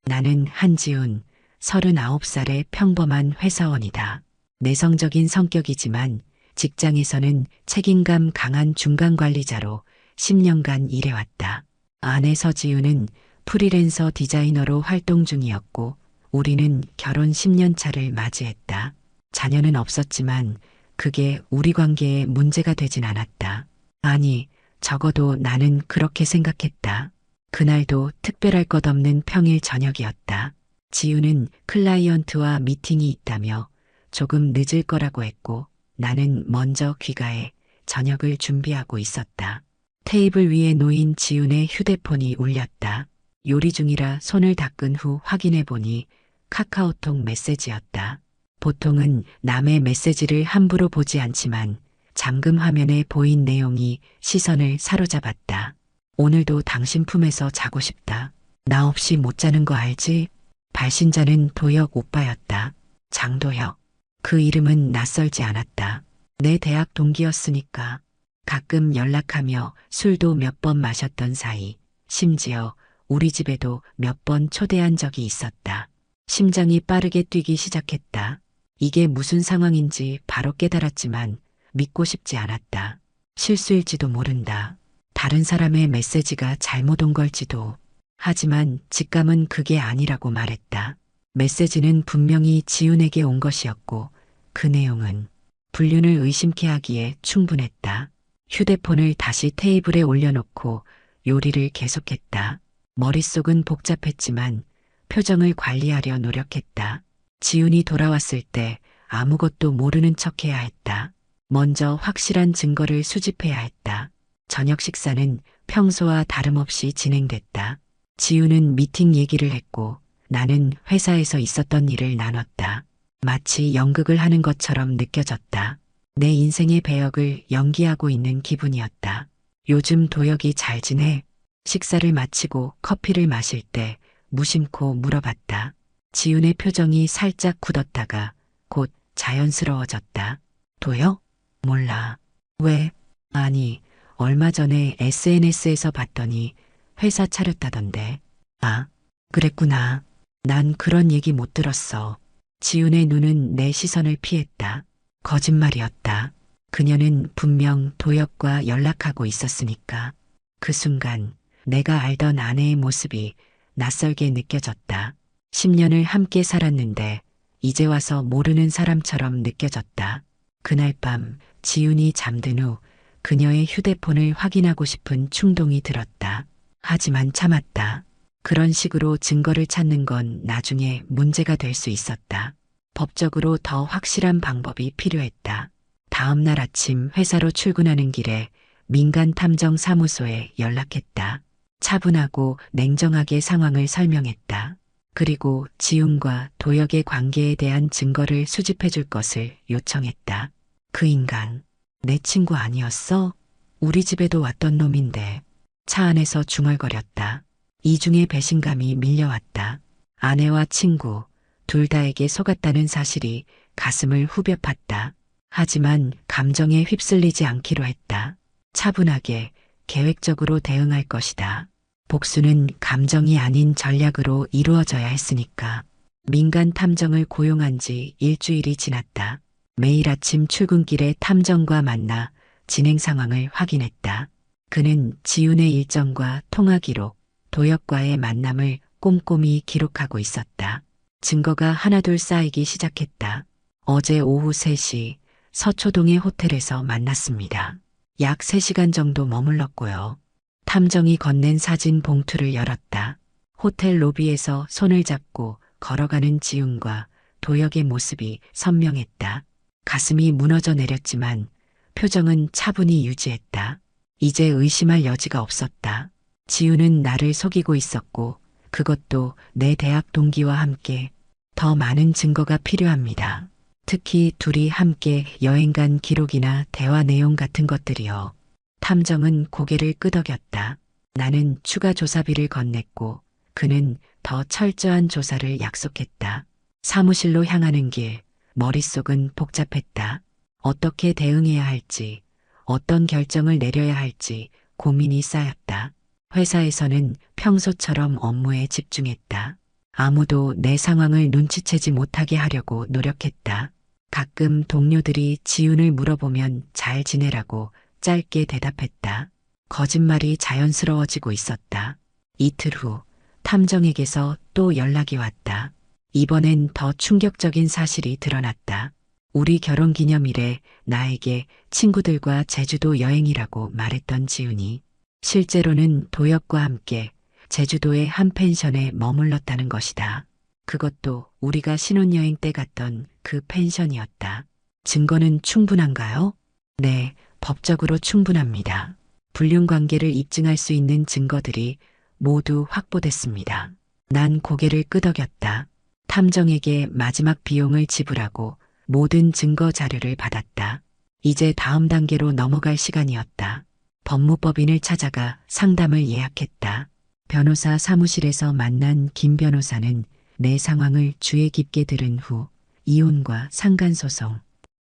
나는 한지훈, 39살의 평범한 회사원이다. 내성적인 성격이지만 직장에서는 책임감 강한 중간 관리자로 10년간 일해왔다. 아내 서지우는 프리랜서 디자이너로 활동 중이었고 우리는 결혼 10년 차를 맞이했다. 자녀는 없었지만 그게 우리 관계에 문제가 되진 않았다. 아니, 적어도 나는 그렇게 생각했다. 그날도 특별할 것 없는 평일 저녁이었다. 지우는 클라이언트와 미팅이 있다며 조금 늦을 거라고 했고 나는 먼저 귀가해 저녁을 준비하고 있었다. 테이블 위에 놓인 지훈의 휴대폰이 울렸다. 요리 중이라 손을 닦은 후 확인해 보니 카카오톡 메시지였다. 보통은 남의 메시지를 함부로 보지 않지만 잠금 화면에 보인 내용이 시선을 사로잡았다. 오늘도 당신 품에서 자고 싶다. 나 없이 못 자는 거 알지? 발신자는 도혁 오빠였다. 장도혁. 그 이름은 낯설지 않았다. 내 대학 동기였으니까. 가끔 연락하며 술도 몇 번 마셨던 사이. 심지어 우리 집에도 몇 번 초대한 적이 있었다. 심장이 빠르게 뛰기 시작했다. 이게 무슨 상황인지 바로 깨달았지만 믿고 싶지 않았다. 실수일지도 모른다. 다른 사람의 메시지가 잘못 온 걸지도. 하지만 직감은 그게 아니라고 말했다. 메시지는 분명히 지훈에게 온 것이었고 그 내용은 불륜을 의심케 하기에 충분했다. 휴대폰을 다시 테이블에 올려놓고 요리를 계속했다. 머릿속은 복잡했지만 표정을 관리하려 노력했다. 지훈이 돌아왔을 때 아무것도 모르는 척해야 했다. 먼저 확실한 증거를 수집해야 했다. 저녁 식사는 평소와 다름없이 진행됐다. 지우는 미팅 얘기를 했고 나는 회사에서 있었던 일을 나눴다. 마치 연극을 하는 것처럼 느껴졌다. 내 인생의 배역을 연기하고 있는 기분이었다. 요즘 도혁이 잘 지내? 식사를 마치고 커피를 마실 때 무심코 물어봤다. 지훈의 표정이 살짝 굳었다가 곧 자연스러워졌다. 도혁? 몰라. 왜? 아니, 얼마 전에 SNS에서 봤더니 회사 차렸다던데. 아, 그랬구나. 난 그런 얘기 못 들었어. 지훈의 눈은 내 시선을 피했다. 거짓말이었다. 그녀는 분명 도혁과 연락하고 있었으니까. 그 순간 내가 알던 아내의 모습이 낯설게 느껴졌다. 10년을 함께 살았는데 이제 와서 모르는 사람처럼 느껴졌다. 그날 밤 지훈이 잠든 후 그녀의 휴대폰을 확인하고 싶은 충동이 들었다. 하지만 참았다. 그런 식으로 증거를 찾는 건 나중에 문제가 될 수 있었다. 법적으로 더 확실한 방법이 필요했다. 다음 날 아침 회사로 출근하는 길에 민간탐정사무소에 연락했다. 차분하고 냉정하게 상황을 설명했다. 그리고 지훈과 도혁의 관계에 대한 증거를 수집해 줄 것을 요청했다. 그 인간, 내 친구 아니었어? 우리 집에도 왔던 놈인데. 차 안에서 중얼거렸다. 이중의 배신감이 밀려왔다. 아내와 친구, 둘 다에게 속았다는 사실이 가슴을 후벼 팠다. 하지만 감정에 휩쓸리지 않기로 했다. 차분하게, 계획적으로 대응할 것이다. 복수는 감정이 아닌 전략으로 이루어져야 했으니까. 민간 탐정을 고용한 지 일주일이 지났다. 매일 아침 출근길에 탐정과 만나 진행 상황을 확인했다. 그는 지훈의 일정과 통화 기록, 도혁과의 만남을 꼼꼼히 기록하고 있었다. 증거가 하나둘 쌓이기 시작했다. 어제 오후 3시 서초동의 호텔에서 만났습니다. 약 3시간 정도 머물렀고요. 탐정이 건넨 사진 봉투를 열었다. 호텔 로비에서 손을 잡고 걸어가는 지훈과 도혁의 모습이 선명했다. 가슴이 무너져 내렸지만 표정은 차분히 유지했다. 이제 의심할 여지가 없었다. 지훈은 나를 속이고 있었고 그것도 내 대학 동기와 함께. 더 많은 증거가 필요합니다. 특히 둘이 함께 여행 간 기록이나 대화 내용 같은 것들이요. 탐정은 고개를 끄덕였다. 나는 추가 조사비를 건넸고 그는 더 철저한 조사를 약속했다. 사무실로 향하는 길, 머릿속은 복잡했다. 어떻게 대응해야 할지, 어떤 결정을 내려야 할지 고민이 쌓였다. 회사에서는 평소처럼 업무에 집중했다. 아무도 내 상황을 눈치채지 못하게 하려고 노력했다. 가끔 동료들이 지훈을 물어보면 잘 지내라고 짧게 대답했다. 거짓말이 자연스러워지고 있었다. 이틀 후 탐정에게서 또 연락이 왔다. 이번엔 더 충격적인 사실이 드러났다. 우리 결혼 기념일에 나에게 친구들과 제주도 여행이라고 말했던 지훈이 실제로는 도혁과 함께 제주도의 한 펜션에 머물렀다는 것이다. 그것도 우리가 신혼여행 때 갔던 그 펜션이었다. 증거는 충분한가요? 네, 법적으로 충분합니다. 불륜 관계를 입증할 수 있는 증거들이 모두 확보됐습니다. 난 고개를 끄덕였다. 탐정에게 마지막 비용을 지불하고 모든 증거 자료를 받았다. 이제 다음 단계로 넘어갈 시간이었다. 법무법인을 찾아가 상담을 예약했다. 변호사 사무실에서 만난 김 변호사는 내 상황을 주의 깊게 들은 후 이혼과 상간소송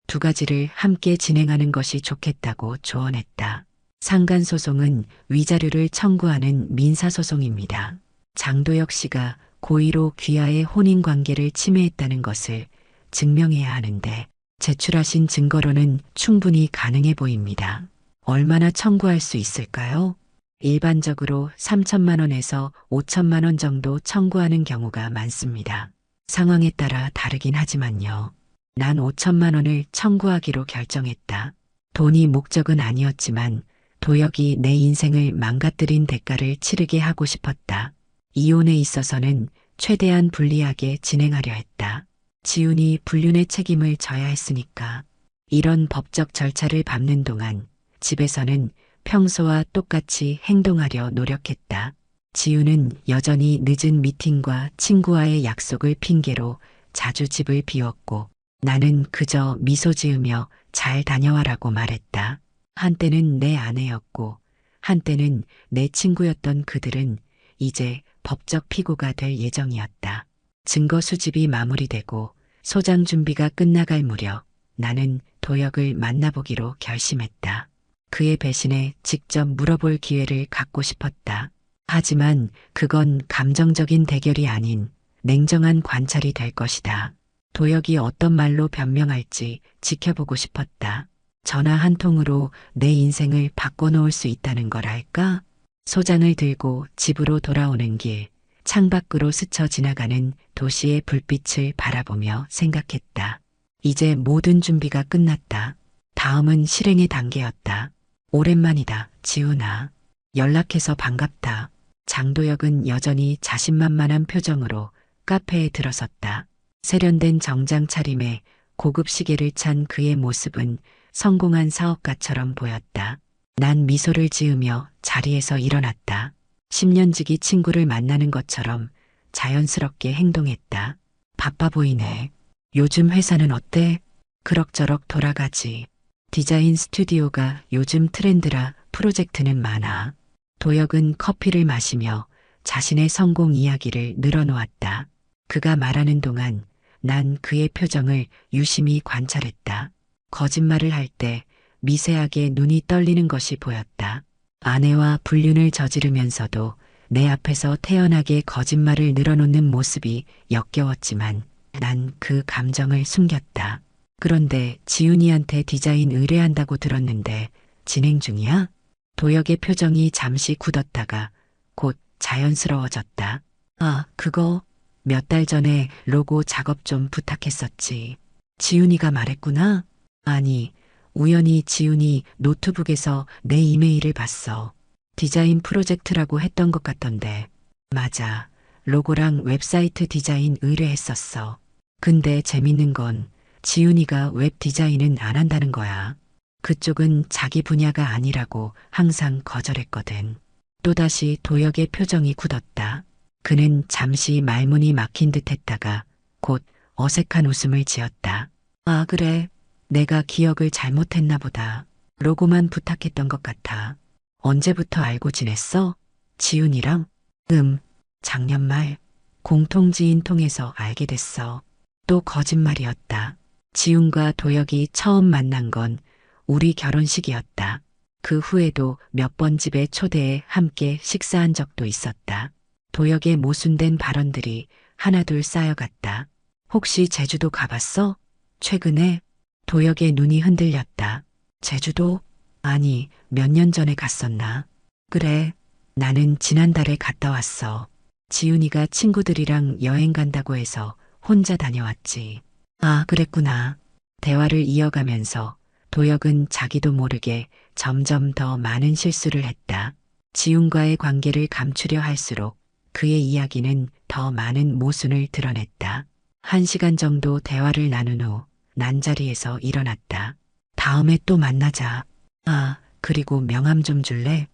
두 가지를 함께 진행하는 것이 좋겠다고 조언했다. 상간소송은 위자료를 청구하는 민사소송입니다. 장도혁 씨가 고의로 귀하의 혼인관계를 침해했다는 것을 증명해야 하는데 제출하신 증거로는 충분히 가능해 보입니다. 얼마나 청구할 수 있을까요? 일반적으로 3천만 원에서 5천만 원 정도 청구하는 경우가 많습니다. 상황에 따라 다르긴 하지만요. 난 5천만 원을 청구하기로 결정했다. 돈이 목적은 아니었지만 도혁이 내 인생을 망가뜨린 대가를 치르게 하고 싶었다. 이혼에 있어서는 최대한 불리하게 진행하려 했다. 지훈이 불륜의 책임을 져야 했으니까. 이런 법적 절차를 밟는 동안 집에서는 평소와 똑같이 행동하려 노력했다. 지훈은 여전히 늦은 미팅과 친구와의 약속을 핑계로 자주 집을 비웠고 나는 그저 미소 지으며 잘 다녀와라고 말했다. 한때는 내 아내였고 한때는 내 친구였던 그들은 이제 법적 피고가 될 예정이었다. 증거 수집이 마무리되고 소장 준비가 끝나갈 무렵 나는 도혁을 만나보기로 결심했다. 그의 배신에 직접 물어볼 기회를 갖고 싶었다. 하지만 그건 감정적인 대결이 아닌 냉정한 관찰이 될 것이다. 도혁이 어떤 말로 변명할지 지켜보고 싶었다. 전화 한 통으로 내 인생을 바꿔놓을 수 있다는 걸 알까? 소장을 들고 집으로 돌아오는 길, 창밖으로 스쳐 지나가는 도시의 불빛을 바라보며 생각했다. 이제 모든 준비가 끝났다. 다음은 실행의 단계였다. 오랜만이다, 지훈아. 연락해서 반갑다. 장도혁은 여전히 자신만만한 표정으로 카페에 들어섰다. 세련된 정장 차림에 고급 시계를 찬 그의 모습은 성공한 사업가처럼 보였다. 난 미소를 지으며 자리에서 일어났다. 10년지기 친구를 만나는 것처럼 자연스럽게 행동했다. 바빠 보이네. 요즘 회사는 어때? 그럭저럭 돌아가지. 디자인 스튜디오가 요즘 트렌드라 프로젝트는 많아. 도혁은 커피를 마시며 자신의 성공 이야기를 늘어놓았다. 그가 말하는 동안 난 그의 표정을 유심히 관찰했다. 거짓말을 할 때 미세하게 눈이 떨리는 것이 보였다. 아내와 불륜을 저지르면서도 내 앞에서 태연하게 거짓말을 늘어놓는 모습이 역겨웠지만 난 그 감정을 숨겼다. 그런데 지훈이한테 디자인 의뢰한다고 들었는데 진행 중이야? 도혁의 표정이 잠시 굳었다가 곧 자연스러워졌다. 아, 그거 몇 달 전에 로고 작업 좀 부탁했었지. 지훈이가 말했구나? 아니, 우연히 지훈이 노트북에서 내 이메일을 봤어. 디자인 프로젝트라고 했던 것 같던데. 맞아. 로고랑 웹사이트 디자인 의뢰했었어. 근데 재밌는 건 지훈이가 웹 디자인은 안 한다는 거야. 그쪽은 자기 분야가 아니라고 항상 거절했거든. 또다시 도혁의 표정이 굳었다. 그는 잠시 말문이 막힌 듯 했다가 곧 어색한 웃음을 지었다. 아, 그래. 내가 기억을 잘못했나 보다. 로고만 부탁했던 것 같아. 언제부터 알고 지냈어? 지훈이랑? 작년 말 공통 지인 통해서 알게 됐어. 또 거짓말이었다. 지훈과 도혁이 처음 만난 건 우리 결혼식이었다. 그 후에도 몇 번 집에 초대해 함께 식사한 적도 있었다. 도혁의 모순된 발언들이 하나둘 쌓여갔다. 혹시 제주도 가봤어? 최근에? 도혁의 눈이 흔들렸다. 제주도? 아니, 몇 년 전에 갔었나? 그래, 나는 지난달에 갔다 왔어. 지훈이가 친구들이랑 여행 간다고 해서 혼자 다녀왔지. 아, 그랬구나. 대화를 이어가면서 도혁은 자기도 모르게 점점 더 많은 실수를 했다. 지훈과의 관계를 감추려 할수록 그의 이야기는 더 많은 모순을 드러냈다. 1시간 정도 대화를 나눈 후 난 자리에서 일어났다. 다음에 또 만나자. 아, 그리고 명함 좀 줄래?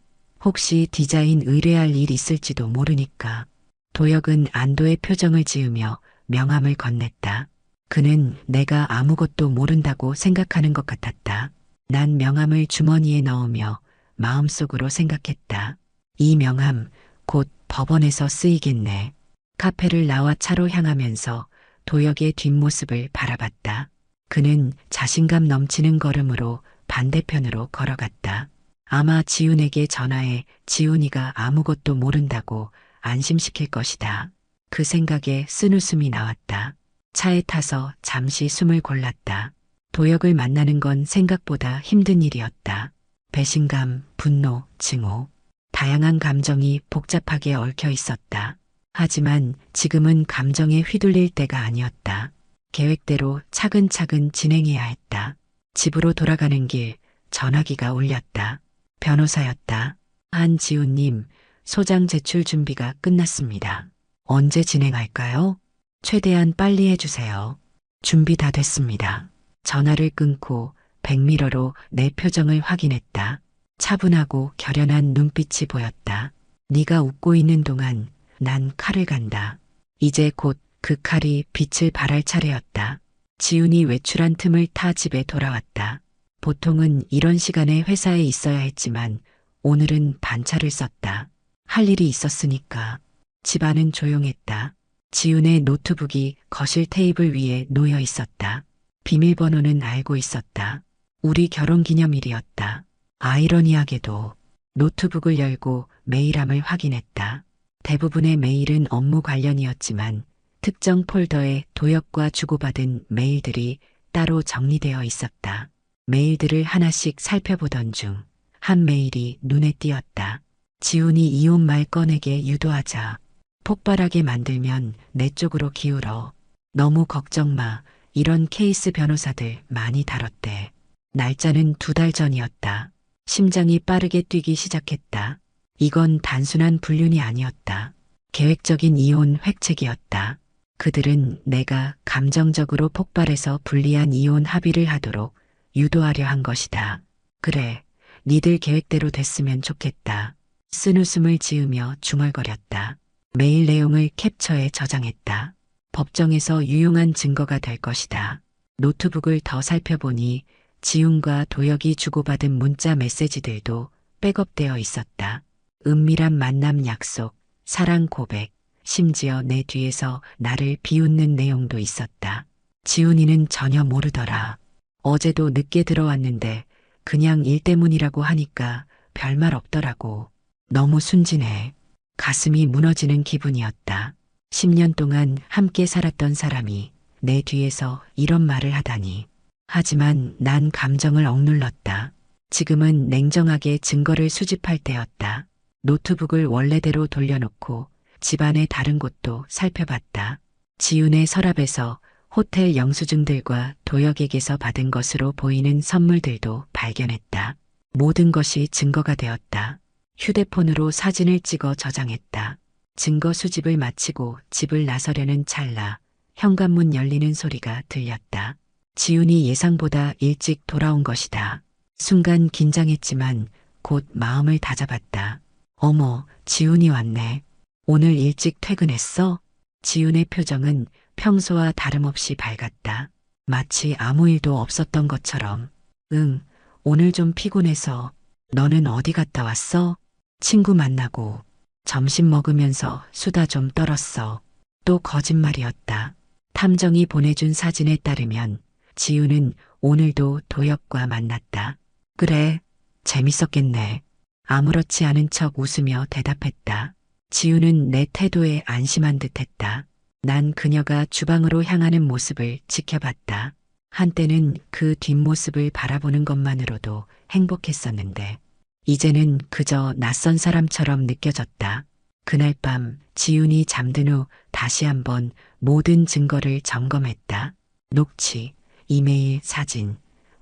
혹시 디자인 의뢰할 일 있을지도 모르니까. 도혁은 안도의 표정을 지으며 명함을 건넸다. 그는 내가 아무것도 모른다고 생각하는 것 같았다. 난 명함을 주머니에 넣으며 마음속으로 생각했다. 이 명함 곧 법원에서 쓰이겠네. 카페를 나와 차로 향하면서 도혁의 뒷모습을 바라봤다. 그는 자신감 넘치는 걸음으로 반대편으로 걸어갔다. 아마 지훈에게 전화해 지훈이가 아무것도 모른다고 안심시킬 것이다. 그 생각에 쓴웃음이 나왔다. 차에 타서 잠시 숨을 골랐다. 도혁을 만나는 건 생각보다 힘든 일이었다. 배신감, 분노, 증오. 다양한 감정이 복잡하게 얽혀 있었다. 하지만 지금은 감정에 휘둘릴 때가 아니었다. 계획대로 차근차근 진행해야 했다. 집으로 돌아가는 길 전화기가 울렸다. 변호사였다. 한지훈님, 소장 제출 준비가 끝났습니다. 언제 진행할까요? 최대한 빨리 해주세요. 준비 다 됐습니다. 전화를 끊고 백미러로 내 표정을 확인했다. 차분하고 결연한 눈빛이 보였다. 네가 웃고 있는 동안 난 칼을 간다. 이제 곧 그 칼이 빛을 발할 차례였다. 지훈이 외출한 틈을 타 집에 돌아왔다. 보통은 이런 시간에 회사에 있어야 했지만 오늘은 반차를 썼다. 할 일이 있었으니까. 집안은 조용했다. 지훈의 노트북이 거실 테이블 위에 놓여 있었다. 비밀번호는 알고 있었다. 우리 결혼기념일이었다. 아이러니하게도 노트북을 열고 메일함을 확인했다. 대부분의 메일은 업무 관련이었지만 특정 폴더에 도혁과 주고받은 메일들이 따로 정리되어 있었다. 메일들을 하나씩 살펴보던 중 한 메일이 눈에 띄었다. 지훈이 이혼 말 꺼내게 유도하자. 폭발하게 만들면 내 쪽으로 기울어. 너무 걱정 마. 이런 케이스 변호사들 많이 다뤘대. 날짜는 2달 전이었다. 심장이 빠르게 뛰기 시작했다. 이건 단순한 불륜이 아니었다. 계획적인 이혼 획책이었다. 그들은 내가 감정적으로 폭발해서 불리한 이혼 합의를 하도록 유도하려 한 것이다. 그래, 니들 계획대로 됐으면 좋겠다. 쓴웃음을 지으며 중얼거렸다. 메일 내용을 캡처해 저장했다. 법정에서 유용한 증거가 될 것이다. 노트북을 더 살펴보니 지훈과 도혁이 주고받은 문자 메시지들도 백업되어 있었다. 은밀한 만남 약속, 사랑 고백, 심지어 내 뒤에서 나를 비웃는 내용도 있었다. 지훈이는 전혀 모르더라. 어제도 늦게 들어왔는데 그냥 일 때문이라고 하니까 별말 없더라고. 너무 순진해. 가슴이 무너지는 기분이었다. 10년 동안 함께 살았던 사람이 내 뒤에서 이런 말을 하다니. 하지만 난 감정을 억눌렀다. 지금은 냉정하게 증거를 수집할 때였다. 노트북을 원래대로 돌려놓고 집안의 다른 곳도 살펴봤다. 지훈의 서랍에서 호텔 영수증들과 도혁에게서 받은 것으로 보이는 선물들도 발견했다. 모든 것이 증거가 되었다. 휴대폰으로 사진을 찍어 저장했다. 증거 수집을 마치고 집을 나서려는 찰나 현관문 열리는 소리가 들렸다. 지훈이 예상보다 일찍 돌아온 것이다. 순간 긴장했지만 곧 마음을 다잡았다. 어머, 지훈이 왔네. 오늘 일찍 퇴근했어? 지훈의 표정은 평소와 다름없이 밝았다. 마치 아무 일도 없었던 것처럼. 응, 오늘 좀 피곤해서. 너는 어디 갔다 왔어? 친구 만나고. 점심 먹으면서 수다 좀 떨었어. 또 거짓말이었다. 탐정이 보내준 사진에 따르면 지훈은 오늘도 도혁과 만났다. 그래, 재밌었겠네. 아무렇지 않은 척 웃으며 대답했다. 지훈은 내 태도에 안심한 듯했다. 난 그녀가 주방으로 향하는 모습을 지켜봤다. 한때는 그 뒷모습을 바라보는 것만으로도 행복했었는데, 이제는 그저 낯선 사람처럼 느껴졌다. 그날 밤 지훈이 잠든 후 다시 한번 모든 증거를 점검했다. 녹취, 이메일, 사진,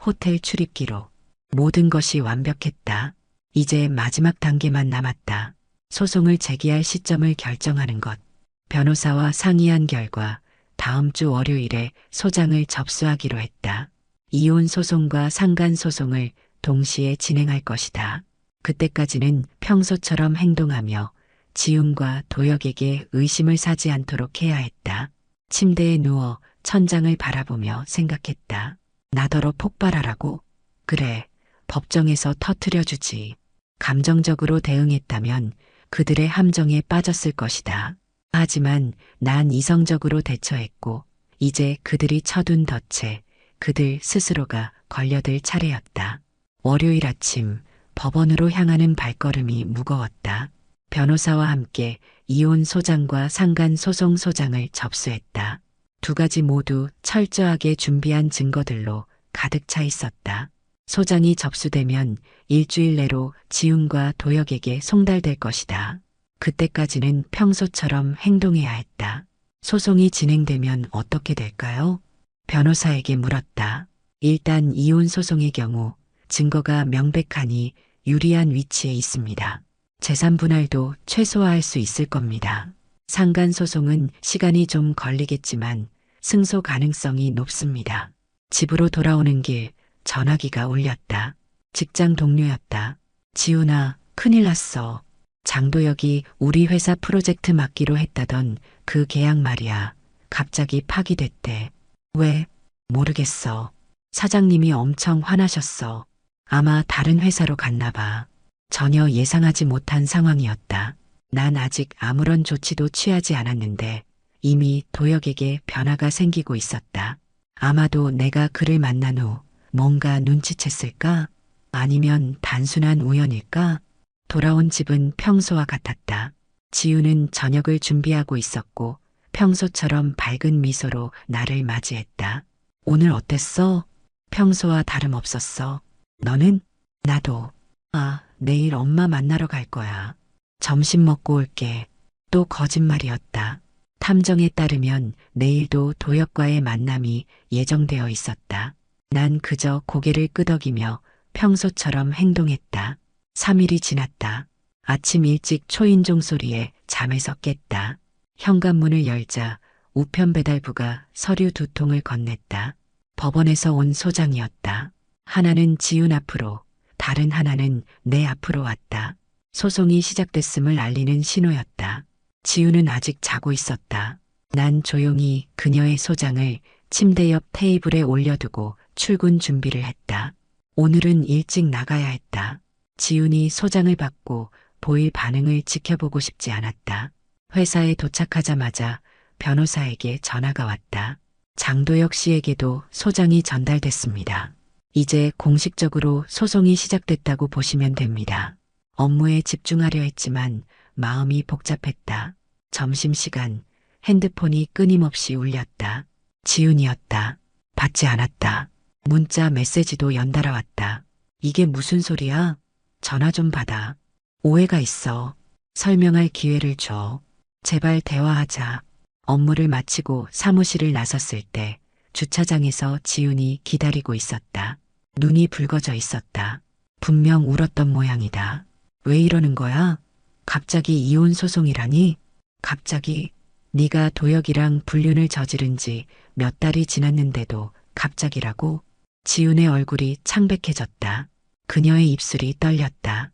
호텔 출입 기록. 모든 것이 완벽했다. 이제 마지막 단계만 남았다. 소송을 제기할 시점을 결정하는 것. 변호사와 상의한 결과 다음 주 월요일에 소장을 접수하기로 했다. 이혼 소송과 상간 소송을 동시에 진행할 것이다. 그때까지는 평소처럼 행동하며 지훈과 도혁에게 의심을 사지 않도록 해야 했다. 침대에 누워 천장을 바라보며 생각했다. 나더러 폭발하라고? 그래, 법정에서 터뜨려주지. 감정적으로 대응했다면 그들의 함정에 빠졌을 것이다. 하지만 난 이성적으로 대처했고, 이제 그들이 쳐둔 덫에 그들 스스로가 걸려들 차례였다. 월요일 아침 법원으로 향하는 발걸음이 무거웠다. 변호사와 함께 이혼 소장과 상간 소송 소장을 접수했다. 두 가지 모두 철저하게 준비한 증거들로 가득 차 있었다. 소장이 접수되면 일주일 내로 지훈과 도혁에게 송달될 것이다. 그때까지는 평소처럼 행동해야 했다. 소송이 진행되면 어떻게 될까요? 변호사에게 물었다. 일단 이혼 소송의 경우 증거가 명백하니 유리한 위치에 있습니다. 재산 분할도 최소화할 수 있을 겁니다. 상간 소송은 시간이 좀 걸리겠지만 승소 가능성이 높습니다. 집으로 돌아오는 길 전화기가 울렸다. 직장 동료였다. 지훈아, 큰일 났어. 장도혁이 우리 회사 프로젝트 맡기로 했다던 그 계약 말이야. 갑자기 파기됐대. 왜? 모르겠어. 사장님이 엄청 화나셨어. 아마 다른 회사로 갔나 봐. 전혀 예상하지 못한 상황이었다. 난 아직 아무런 조치도 취하지 않았는데 이미 도혁에게 변화가 생기고 있었다. 아마도 내가 그를 만난 후 뭔가 눈치챘을까? 아니면 단순한 우연일까? 돌아온 집은 평소와 같았다. 지우는 저녁을 준비하고 있었고 평소처럼 밝은 미소로 나를 맞이했다. 오늘 어땠어? 평소와 다름없었어. 너는? 나도. 아, 내일 엄마 만나러 갈 거야. 점심 먹고 올게. 또 거짓말이었다. 탐정에 따르면 내일도 도혁과의 만남이 예정되어 있었다. 난 그저 고개를 끄덕이며 평소처럼 행동했다. 3일이 지났다. 아침 일찍 초인종 소리에 잠에서 깼다. 현관문을 열자 우편 배달부가 서류 2통을 건넸다. 법원에서 온 소장이었다. 하나는 지훈 앞으로, 다른 하나는 내 앞으로 왔다. 소송이 시작됐음을 알리는 신호였다. 지훈은 아직 자고 있었다. 난 조용히 그녀의 소장을 침대 옆 테이블에 올려두고 출근 준비를 했다. 오늘은 일찍 나가야 했다. 지훈이 소장을 받고 보일 반응을 지켜보고 싶지 않았다. 회사에 도착하자마자 변호사에게 전화가 왔다. 장도혁 씨에게도 소장이 전달됐습니다. 이제 공식적으로 소송이 시작됐다고 보시면 됩니다. 업무에 집중하려 했지만 마음이 복잡했다. 점심시간 핸드폰이 끊임없이 울렸다. 지훈이었다. 받지 않았다. 문자 메시지도 연달아 왔다. 이게 무슨 소리야? 전화 좀 받아. 오해가 있어. 설명할 기회를 줘. 제발 대화하자. 업무를 마치고 사무실을 나섰을 때 주차장에서 지훈이 기다리고 있었다. 눈이 붉어져 있었다. 분명 울었던 모양이다. 왜 이러는 거야? 갑자기 이혼 소송이라니? 갑자기 네가 도혁이랑 불륜을 저지른 지 몇 달이 지났는데도 갑자기라고? 지훈의 얼굴이 창백해졌다. 그녀의 입술이 떨렸다.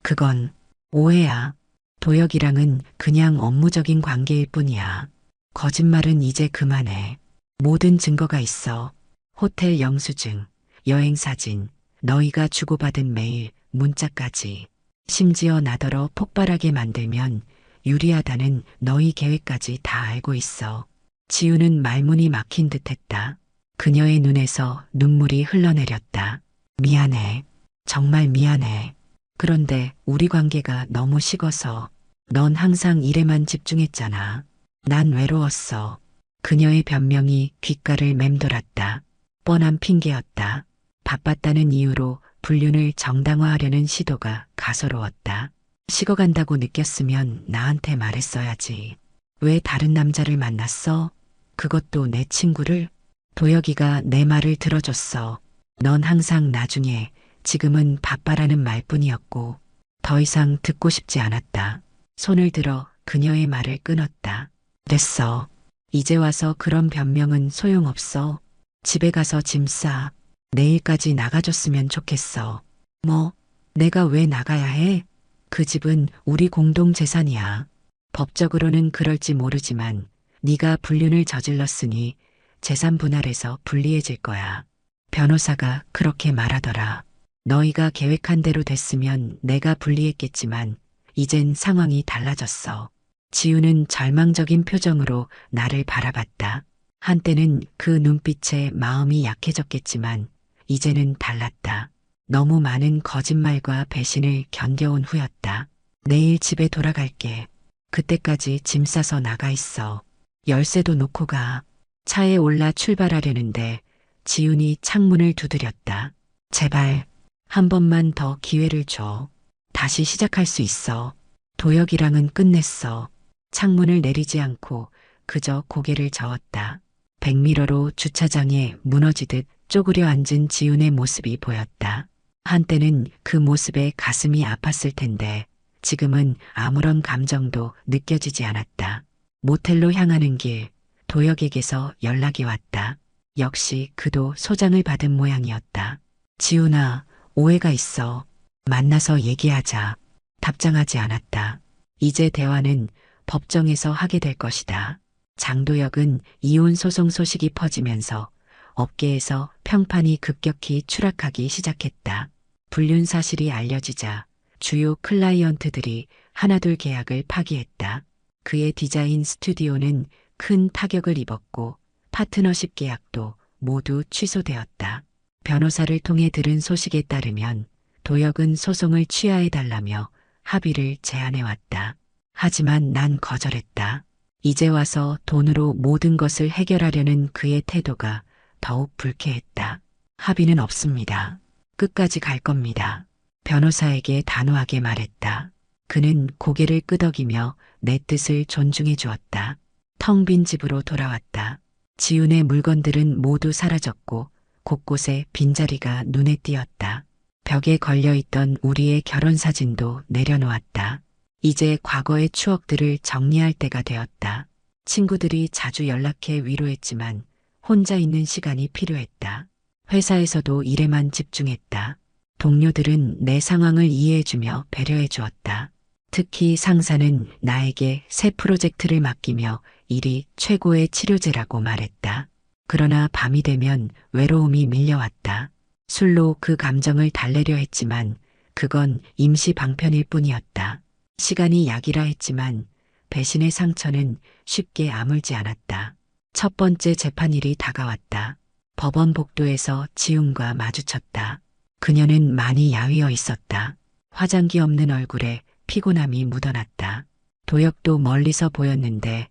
그건 오해야. 도혁이랑은 그냥 업무적인 관계일 뿐이야. 거짓말은 이제 그만해. 모든 증거가 있어. 호텔 영수증, 여행 사진, 너희가 주고받은 메일, 문자까지. 심지어 나더러 폭발하게 만들면 유리하다는 너희 계획까지 다 알고 있어. 지우는 말문이 막힌 듯했다. 그녀의 눈에서 눈물이 흘러내렸다. 미안해. 정말 미안해. 그런데 우리 관계가 너무 식어서 넌 항상 일에만 집중했잖아. 난 외로웠어. 그녀의 변명이 귓가를 맴돌았다. 뻔한 핑계였다. 바빴다는 이유로 불륜을 정당화하려는 시도가 가소로웠다. 식어간다고 느꼈으면 나한테 말했어야지. 왜 다른 남자를 만났어? 그것도 내 친구를? 도혁이가 내 말을 들어줬어. 넌 항상 나중에, 지금은 바빠라는 말뿐이었고, 더 이상 듣고 싶지 않았다. 손을 들어 그녀의 말을 끊었다. 됐어. 이제 와서 그런 변명은 소용없어. 집에 가서 짐 싸. 내일까지 나가줬으면 좋겠어. 뭐, 내가 왜 나가야 해? 그 집은 우리 공동 재산이야. 법적으로는 그럴지 모르지만 네가 불륜을 저질렀으니 재산 분할해서 분리해질 거야. 변호사가 그렇게 말하더라. 너희가 계획한 대로 됐으면 내가 분리했겠지만 이젠 상황이 달라졌어. 지우는 절망적인 표정으로 나를 바라봤다. 한때는 그 눈빛에 마음이 약해졌겠지만 이제는 달랐다. 너무 많은 거짓말과 배신을 견뎌온 후였다. 내일 집에 돌아갈게. 그때까지 짐 싸서 나가 있어. 열쇠도 놓고 가. 차에 올라 출발하려는데 지훈이 창문을 두드렸다. 제발 한 번만 더 기회를 줘. 다시 시작할 수 있어. 도혁이랑은 끝냈어. 창문을 내리지 않고 그저 고개를 저었다. 백미러로 주차장에 무너지듯 쪼그려 앉은 지훈의 모습이 보였다. 한때는 그 모습에 가슴이 아팠을 텐데 지금은 아무런 감정도 느껴지지 않았다. 모텔로 향하는 길, 도혁에게서 연락이 왔다. 역시 그도 소장을 받은 모양이었다. 지훈아, 오해가 있어. 만나서 얘기하자. 답장하지 않았다. 이제 대화는 법정에서 하게 될 것이다. 장도혁은 이혼 소송 소식이 퍼지면서 업계에서 평판이 급격히 추락하기 시작했다. 불륜 사실이 알려지자 주요 클라이언트들이 하나둘 계약을 파기했다. 그의 디자인 스튜디오는 큰 타격을 입었고 파트너십 계약도 모두 취소되었다. 변호사를 통해 들은 소식에 따르면 도혁은 소송을 취하해달라며 합의를 제안해왔다. 하지만 난 거절했다. 이제 와서 돈으로 모든 것을 해결하려는 그의 태도가 더욱 불쾌했다. 합의는 없습니다. 끝까지 갈 겁니다. 변호사에게 단호하게 말했다. 그는 고개를 끄덕이며 내 뜻을 존중해 주었다. 텅 빈 집으로 돌아왔다. 지훈의 물건들은 모두 사라졌고 곳곳에 빈자리가 눈에 띄었다. 벽에 걸려있던 우리의 결혼 사진도 내려놓았다. 이제 과거의 추억들을 정리할 때가 되었다. 친구들이 자주 연락해 위로했지만 혼자 있는 시간이 필요했다. 회사에서도 일에만 집중했다. 동료들은 내 상황을 이해해주며 배려해 주었다. 특히 상사는 나에게 새 프로젝트를 맡기며 일이 최고의 치료제라고 말했다. 그러나 밤이 되면 외로움이 밀려왔다. 술로 그 감정을 달래려 했지만 그건 임시 방편일 뿐이었다. 시간이 약이라 했지만 배신의 상처는 쉽게 아물지 않았다. 첫 번째 재판일이 다가왔다. 법원 복도에서 지훈과 마주쳤다. 그녀는 많이 야위어 있었다. 화장기 없는 얼굴에 피곤함이 묻어났다. 도혁도 멀리서 보였는데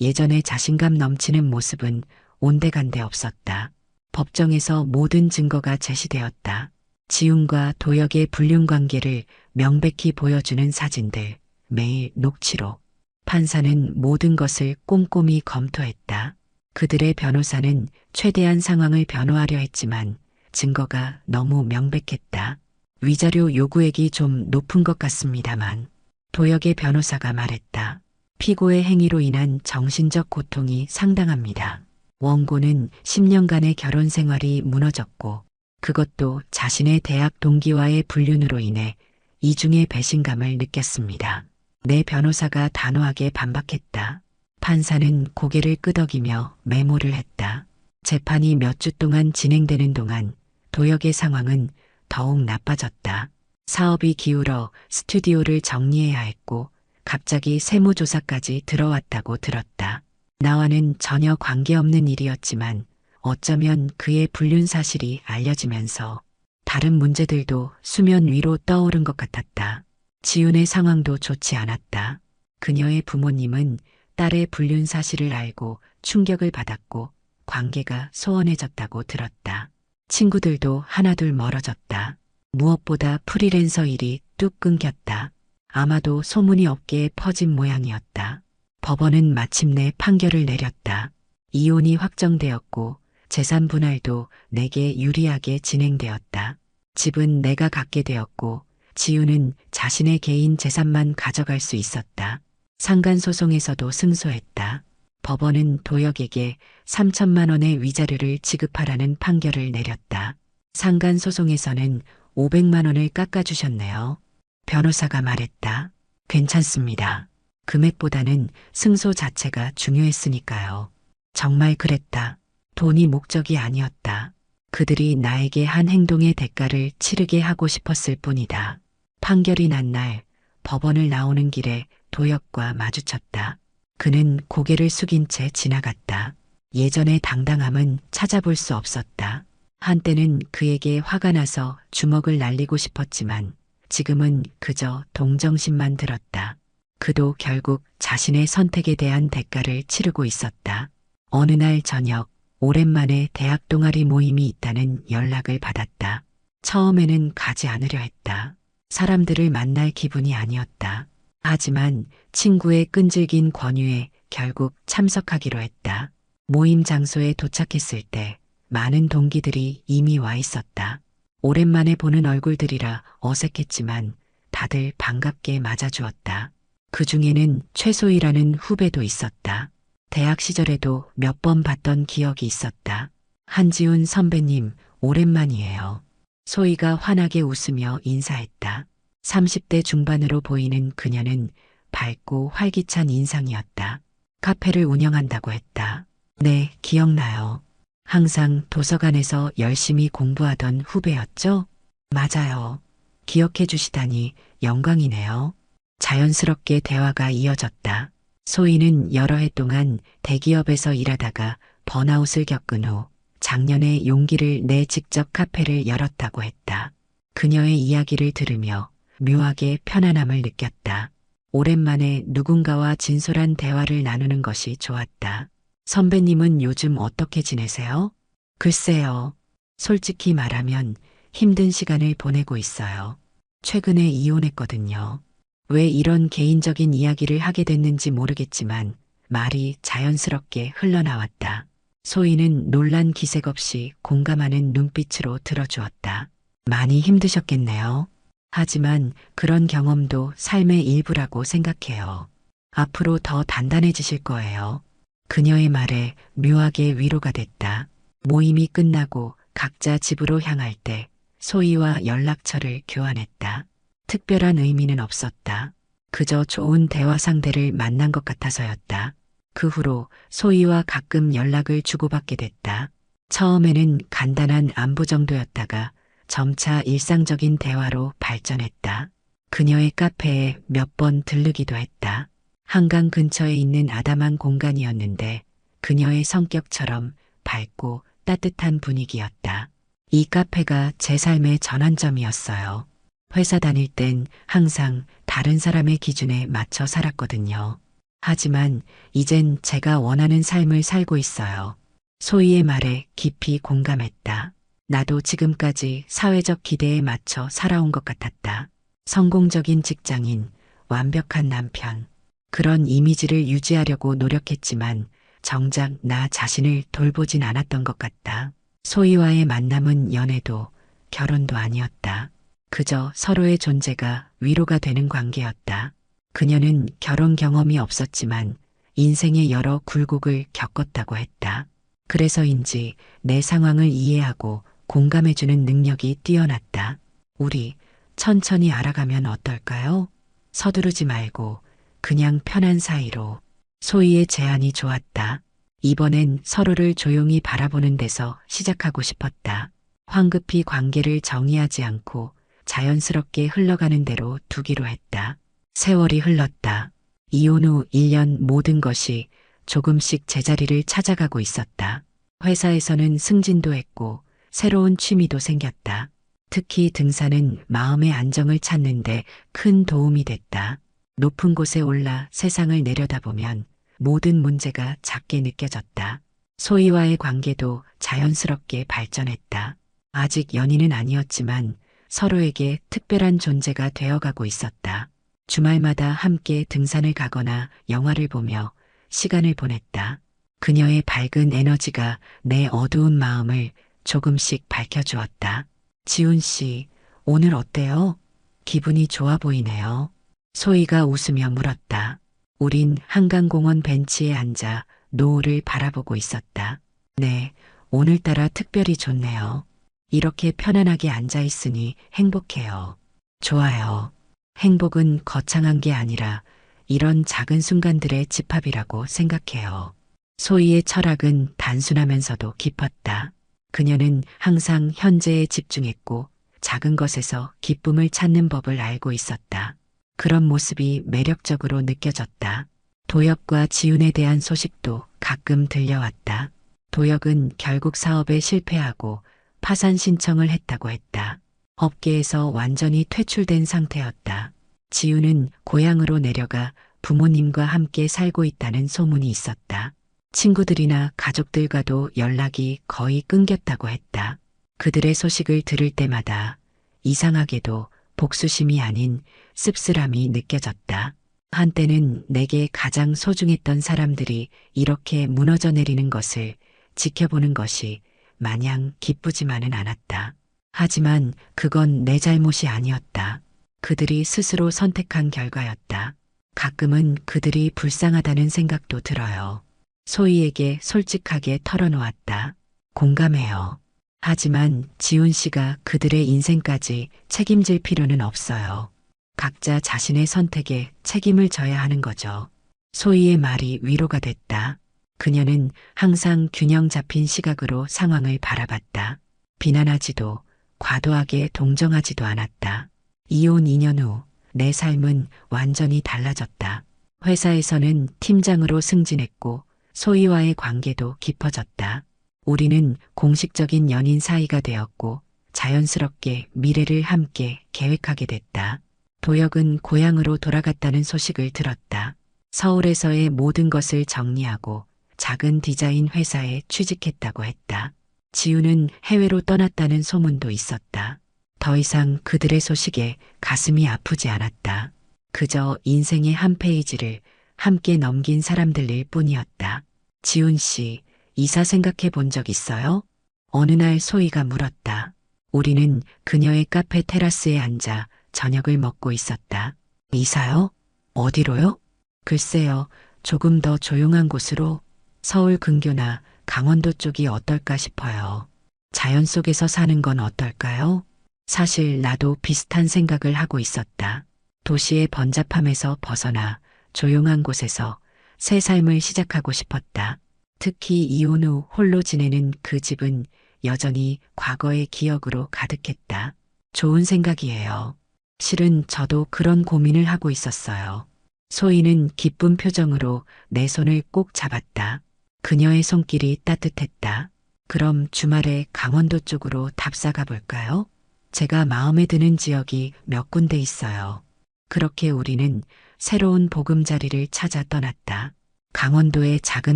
예전의 자신감 넘치는 모습은 온데간데 없었다. 법정에서 모든 증거가 제시되었다. 지훈과 도혁의 불륜 관계를 명백히 보여주는 사진들, 매일 녹취록. 판사는 모든 것을 꼼꼼히 검토했다. 그들의 변호사는 최대한 상황을 변호하려 했지만 증거가 너무 명백했다. 위자료 요구액이 좀 높은 것 같습니다만 도혁의 변호사가 말했다. 피고의 행위로 인한 정신적 고통이 상당합니다. 원고는 10년간의 결혼 생활이 무너졌고 그것도 자신의 대학 동기와의 불륜으로 인해 이중의 배신감을 느꼈습니다. 내 변호사가 단호하게 반박했다. 판사는 고개를 끄덕이며 메모를 했다. 재판이 몇 주 동안 진행되는 동안 도혁의 상황은 더욱 나빠졌다. 사업이 기울어 스튜디오를 정리해야 했고 갑자기 세무조사까지 들어왔다고 들었다. 나와는 전혀 관계없는 일이었지만 어쩌면 그의 불륜 사실이 알려지면서 다른 문제들도 수면 위로 떠오른 것 같았다. 지훈의 상황도 좋지 않았다. 그녀의 부모님은 뒤늦게 이혼을 딸의 불륜 사실을 알고 충격을 받았고 관계가 소원해졌다고 들었다. 친구들도 하나둘 멀어졌다. 무엇보다 프리랜서 일이 뚝 끊겼다. 아마도 소문이 업계에 퍼진 모양이었다. 법원은 마침내 판결을 내렸다. 이혼이 확정되었고 재산 분할도 내게 유리하게 진행되었다. 집은 내가 갖게 되었고 지우는 자신의 개인 재산만 가져갈 수 있었다. 상간소송에서도 승소했다. 법원은 도혁에게 3천만 원의 위자료를 지급하라는 판결을 내렸다. 상간소송에서는 500만 원을 깎아주셨네요. 변호사가 말했다. 괜찮습니다. 금액보다는 승소 자체가 중요했으니까요. 정말 그랬다. 돈이 목적이 아니었다. 그들이 나에게 한 행동의 대가를 치르게 하고 싶었을 뿐이다. 판결이 난 날 법원을 나오는 길에 도혁과 마주쳤다. 그는 고개를 숙인 채 지나갔다. 예전의 당당함은 찾아볼 수 없었다. 한때는 그에게 화가 나서 주먹을 날리고 싶었지만 지금은 그저 동정심만 들었다. 그도 결국 자신의 선택에 대한 대가를 치르고 있었다. 어느 날 저녁 오랜만에 대학 동아리 모임이 있다는 연락을 받았다. 처음에는 가지 않으려 했다. 사람들을 만날 기분이 아니었다. 하지만 친구의 끈질긴 권유에 결국 참석하기로 했다. 모임 장소에 도착했을 때 많은 동기들이 이미 와 있었다. 오랜만에 보는 얼굴들이라 어색했지만 다들 반갑게 맞아주었다. 그 중에는 최소희라는 후배도 있었다. 대학 시절에도 몇 번 봤던 기억이 있었다. 한지훈 선배님, 오랜만이에요. 소희가 환하게 웃으며 인사했다. 30대 중반으로 보이는 그녀는 밝고 활기찬 인상이었다. 카페를 운영한다고 했다. 네, 기억나요. 항상 도서관에서 열심히 공부하던 후배였죠? 맞아요. 기억해 주시다니 영광이네요. 자연스럽게 대화가 이어졌다. 소희는 여러 해 동안 대기업에서 일하다가 번아웃을 겪은 후 작년에 용기를 내 직접 카페를 열었다고 했다. 그녀의 이야기를 들으며 묘하게 편안함을 느꼈다. 오랜만에 누군가와 진솔한 대화를 나누는 것이 좋았다. 선배님은 요즘 어떻게 지내세요? 글쎄요. 솔직히 말하면 힘든 시간을 보내고 있어요. 최근에 이혼했거든요. 왜 이런 개인적인 이야기를 하게 됐는지 모르겠지만 말이 자연스럽게 흘러나왔다. 소희는 놀란 기색 없이 공감하는 눈빛으로 들어주었다. 많이 힘드셨겠네요. 하지만 그런 경험도 삶의 일부라고 생각해요. 앞으로 더 단단해지실 거예요. 그녀의 말에 묘하게 위로가 됐다. 모임이 끝나고 각자 집으로 향할 때 소희와 연락처를 교환했다. 특별한 의미는 없었다. 그저 좋은 대화 상대를 만난 것 같아서였다. 그 후로 소희와 가끔 연락을 주고받게 됐다. 처음에는 간단한 안부 정도였다가 점차 일상적인 대화로 발전했다. 그녀의 카페에 몇 번 들르기도 했다. 한강 근처에 있는 아담한 공간이었는데 그녀의 성격처럼 밝고 따뜻한 분위기였다. 이 카페가 제 삶의 전환점이었어요. 회사 다닐 땐 항상 다른 사람의 기준에 맞춰 살았거든요. 하지만 이젠 제가 원하는 삶을 살고 있어요. 소희의 말에 깊이 공감했다. 나도 지금까지 사회적 기대에 맞춰 살아온 것 같았다. 성공적인 직장인, 완벽한 남편. 그런 이미지를 유지하려고 노력했지만 정작 나 자신을 돌보진 않았던 것 같다. 소희와의 만남은 연애도 결혼도 아니었다. 그저 서로의 존재가 위로가 되는 관계였다. 그녀는 결혼 경험이 없었지만 인생의 여러 굴곡을 겪었다고 했다. 그래서인지 내 상황을 이해하고 공감해주는 능력이 뛰어났다. 우리 천천히 알아가면 어떨까요? 서두르지 말고 그냥 편한 사이로. 소희의 제안이 좋았다. 이번엔 서로를 조용히 바라보는 데서 시작하고 싶었다. 황급히 관계를 정의하지 않고 자연스럽게 흘러가는 대로 두기로 했다. 세월이 흘렀다. 이혼 후 1년 모든 것이 조금씩 제자리를 찾아가고 있었다. 회사에서는 승진도 했고 새로운 취미도 생겼다. 특히 등산은 마음의 안정을 찾는데 큰 도움이 됐다. 높은 곳에 올라 세상을 내려다보면 모든 문제가 작게 느껴졌다. 소희와의 관계도 자연스럽게 발전했다. 아직 연인은 아니었지만 서로에게 특별한 존재가 되어가고 있었다. 주말마다 함께 등산을 가거나 영화를 보며 시간을 보냈다. 그녀의 밝은 에너지가 내 어두운 마음을 조금씩 밝혀주었다. 지훈 씨, 오늘 어때요? 기분이 좋아 보이네요. 소희가 웃으며 물었다. 우린 한강공원 벤치에 앉아 노을을 바라보고 있었다. 네, 오늘따라 특별히 좋네요. 이렇게 편안하게 앉아 있으니 행복해요. 좋아요. 행복은 거창한 게 아니라 이런 작은 순간들의 집합이라고 생각해요. 소희의 철학은 단순하면서도 깊었다. 그녀는 항상 현재에 집중했고 작은 것에서 기쁨을 찾는 법을 알고 있었다. 그런 모습이 매력적으로 느껴졌다. 도혁과 지훈에 대한 소식도 가끔 들려왔다. 도혁은 결국 사업에 실패하고 파산 신청을 했다고 했다. 업계에서 완전히 퇴출된 상태였다. 지훈은 고향으로 내려가 부모님과 함께 살고 있다는 소문이 있었다. 친구들이나 가족들과도 연락이 거의 끊겼다고 했다. 그들의 소식을 들을 때마다 이상하게도 복수심이 아닌 씁쓸함이 느껴졌다. 한때는 내게 가장 소중했던 사람들이 이렇게 무너져 내리는 것을 지켜보는 것이 마냥 기쁘지만은 않았다. 하지만 그건 내 잘못이 아니었다. 그들이 스스로 선택한 결과였다. 가끔은 그들이 불쌍하다는 생각도 들어요. 소희에게 솔직하게 털어놓았다. 공감해요. 하지만 지훈 씨가 그들의 인생까지 책임질 필요는 없어요. 각자 자신의 선택에 책임을 져야 하는 거죠. 소희의 말이 위로가 됐다. 그녀는 항상 균형 잡힌 시각으로 상황을 바라봤다. 비난하지도 과도하게 동정하지도 않았다. 이혼 2년 후 내 삶은 완전히 달라졌다. 회사에서는 팀장으로 승진했고 소희와의 관계도 깊어졌다. 우리는 공식적인 연인 사이가 되었고 자연스럽게 미래를 함께 계획하게 됐다. 도혁은 고향으로 돌아갔다는 소식을 들었다. 서울에서의 모든 것을 정리하고 작은 디자인 회사에 취직했다고 했다. 지우는 해외로 떠났다는 소문도 있었다. 더 이상 그들의 소식에 가슴이 아프지 않았다. 그저 인생의 한 페이지를 함께 넘긴 사람들일 뿐이었다. 지훈 씨, 이사 생각해 본 적 있어요? 어느 날 소희가 물었다. 우리는 그녀의 카페 테라스에 앉아 저녁을 먹고 있었다. 이사요? 어디로요? 글쎄요, 조금 더 조용한 곳으로. 서울 근교나 강원도 쪽이 어떨까 싶어요. 자연 속에서 사는 건 어떨까요? 사실 나도 비슷한 생각을 하고 있었다. 도시의 번잡함에서 벗어나 조용한 곳에서 새 삶을 시작하고 싶었다. 특히 이혼 후 홀로 지내는 그 집은 여전히 과거의 기억으로 가득했다. 좋은 생각이에요. 실은 저도 그런 고민을 하고 있었어요. 소희는 기쁜 표정으로 내 손을 꼭 잡았다. 그녀의 손길이 따뜻했다. 그럼 주말에 강원도 쪽으로 답사 가볼까요? 제가 마음에 드는 지역이 몇 군데 있어요. 그렇게 우리는 새로운 보금자리를 찾아 떠났다. 강원도의 작은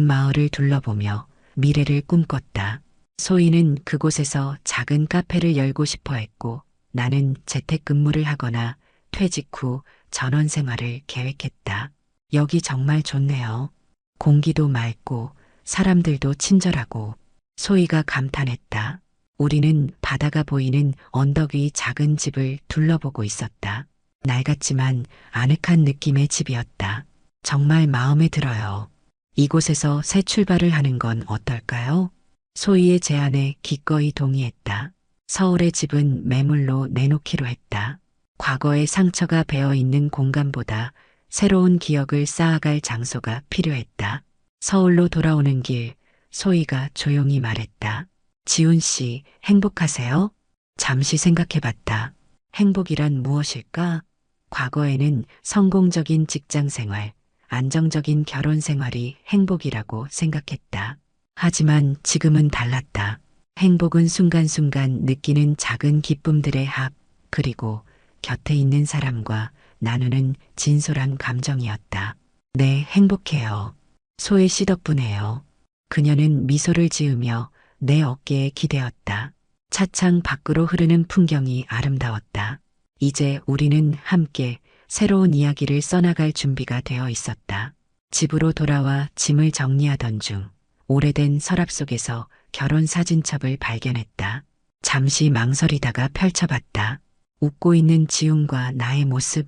마을을 둘러보며 미래를 꿈꿨다. 소희는 그곳에서 작은 카페를 열고 싶어 했고 나는 재택근무를 하거나 퇴직 후 전원 생활을 계획했다. 여기 정말 좋네요. 공기도 맑고 사람들도 친절하고. 소희가 감탄했다. 우리는 바다가 보이는 언덕 위 작은 집을 둘러보고 있었다. 낡았지만 아늑한 느낌의 집이었다. 정말 마음에 들어요. 이곳에서 새 출발을 하는 건 어떨까요? 소희의 제안에 기꺼이 동의했다. 서울의 집은 매물로 내놓기로 했다. 과거의 상처가 배어 있는 공간보다 새로운 기억을 쌓아갈 장소가 필요했다. 서울로 돌아오는 길, 소희가 조용히 말했다. 지훈 씨, 행복하세요? 잠시 생각해봤다. 행복이란 무엇일까? 과거에는 성공적인 직장 생활, 안정적인 결혼 생활이 행복이라고 생각했다. 하지만 지금은 달랐다. 행복은 순간순간 느끼는 작은 기쁨들의 합, 그리고 곁에 있는 사람과 나누는 진솔한 감정이었다. 네, 행복해요. 소혜 씨 덕분에요. 그녀는 미소를 지으며 내 어깨에 기대었다. 차창 밖으로 흐르는 풍경이 아름다웠다. 이제 우리는 함께 새로운 이야기를 써나갈 준비가 되어 있었다. 집으로 돌아와 짐을 정리하던 중 오래된 서랍 속에서 결혼 사진첩을 발견했다. 잠시 망설이다가 펼쳐봤다. 웃고 있는 지훈과 나의 모습.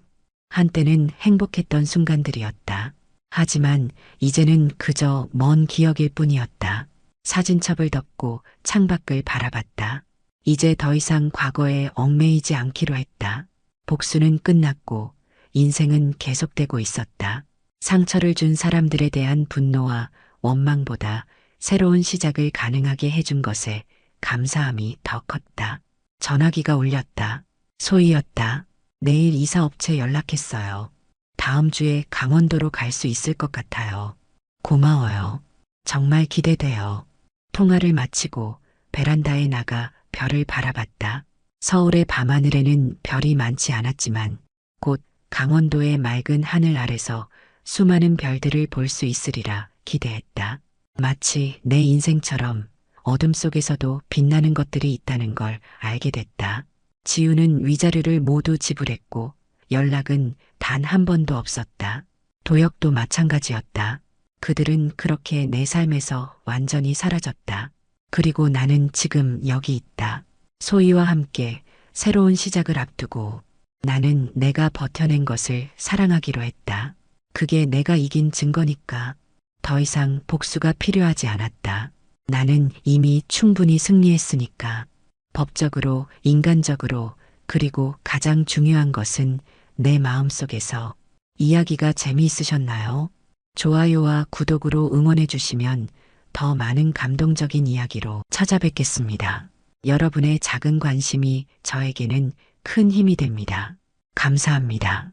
한때는 행복했던 순간들이었다. 하지만 이제는 그저 먼 기억일 뿐이었다. 사진첩을 덮고 창밖을 바라봤다. 이제 더 이상 과거에 얽매이지 않기로 했다. 복수는 끝났고 인생은 계속되고 있었다. 상처를 준 사람들에 대한 분노와 원망보다 새로운 시작을 가능하게 해준 것에 감사함이 더 컸다. 전화기가 울렸다. 소희였다. 내일 이사업체 연락했어요. 다음 주에 강원도로 갈 수 있을 것 같아요. 고마워요. 정말 기대돼요. 통화를 마치고 베란다에 나가 별을 바라봤다. 서울의 밤하늘에는 별이 많지 않았지만 곧 강원도의 맑은 하늘 아래서 수많은 별들을 볼 수 있으리라 기대했다. 마치 내 인생처럼 어둠 속에서도 빛나는 것들이 있다는 걸 알게 됐다. 지우는 위자료를 모두 지불했고 연락은 단 한 번도 없었다. 도혁도 마찬가지였다. 그들은 그렇게 내 삶에서 완전히 사라졌다. 그리고 나는 지금 여기 있다. 소희와 함께 새로운 시작을 앞두고 나는 내가 버텨낸 것을 사랑하기로 했다. 그게 내가 이긴 증거니까 더 이상 복수가 필요하지 않았다. 나는 이미 충분히 승리했으니까. 법적으로, 인간적으로, 그리고 가장 중요한 것은 내 마음속에서. 이야기가 재미있으셨나요? 좋아요와 구독으로 응원해 주시면 더 많은 감동적인 이야기로 찾아뵙겠습니다. 여러분의 작은 관심이 저에게는 큰 힘이 됩니다. 감사합니다.